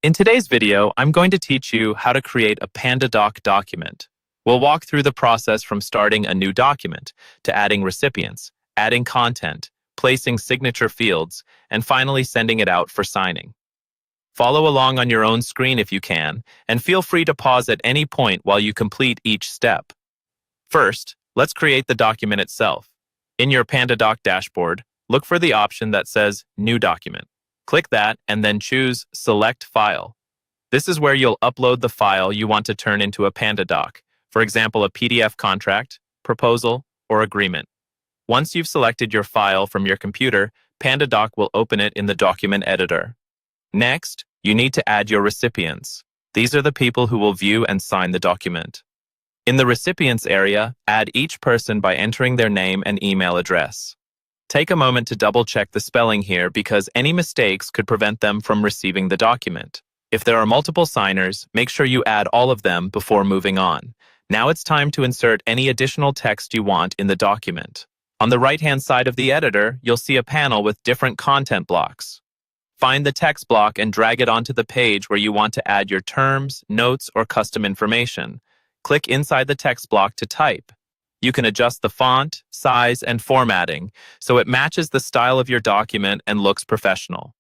In today's video, I'm going to teach you how to create a Pandadoc document. We'll walk through the process from starting a new document to adding recipients, adding content, placing signature fields, and finally sending it out for signing. Follow along on your own screen if you can, and feel free to pause at any point while you complete each step. First, let's create the document itself. In your Pandadoc dashboard, look for the option that says New Document. Click that and then choose Select File. This is where you'll upload the file you want to turn into a Pandadoc, for example, a PDF contract, proposal, or agreement. Once you've selected your file from your computer, Pandadoc will open it in the document editor. Next, you need to add your recipients. These are the people who will view and sign the document. In the recipients area, add each person by entering their name and email address. Take a moment to double-check the spelling here because any mistakes could prevent them from receiving the document. If there are multiple signers, make sure you add all of them before moving on. Now it's time to insert any additional text you want in the document. On the right-hand side of the editor, you'll see a panel with different content blocks. Find the text block and drag it onto the page where you want to add your terms, notes, or custom information. Click inside the text block to type. You can adjust the font, size, and formatting so it matches the style of your document and looks professional.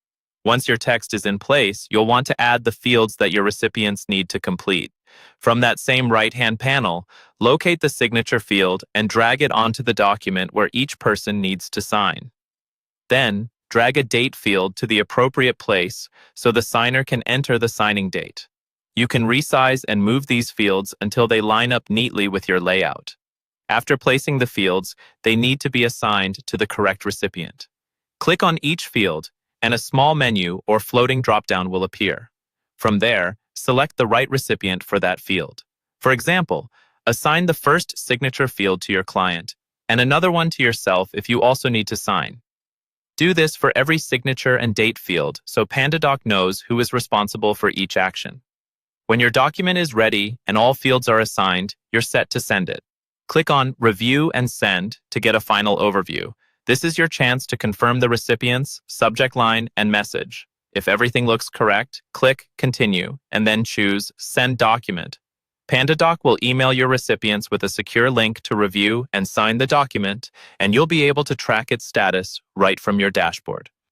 Once your text is in place, you'll want to add the fields that your recipients need to complete. From that same right-hand panel, locate the signature field and drag it onto the document where each person needs to sign. Then, drag a date field to the appropriate place so the signer can enter the signing date. You can resize and move these fields until they line up neatly with your layout. After placing the fields, they need to be assigned to the correct recipient. Click on each field, and a small menu or floating drop-down will appear. From there, select the right recipient for that field. For example, assign the first signature field to your client, and another one to yourself if you also need to sign. Do this for every signature and date field so Pandadoc knows who is responsible for each action. When your document is ready and all fields are assigned, you're set to send it. Click on Review and Send to get a final overview. This is your chance to confirm the recipients, subject line, and message. If everything looks correct, click Continue, and then choose Send Document. Pandadoc will email your recipients with a secure link to review and sign the document, and you'll be able to track its status right from your dashboard.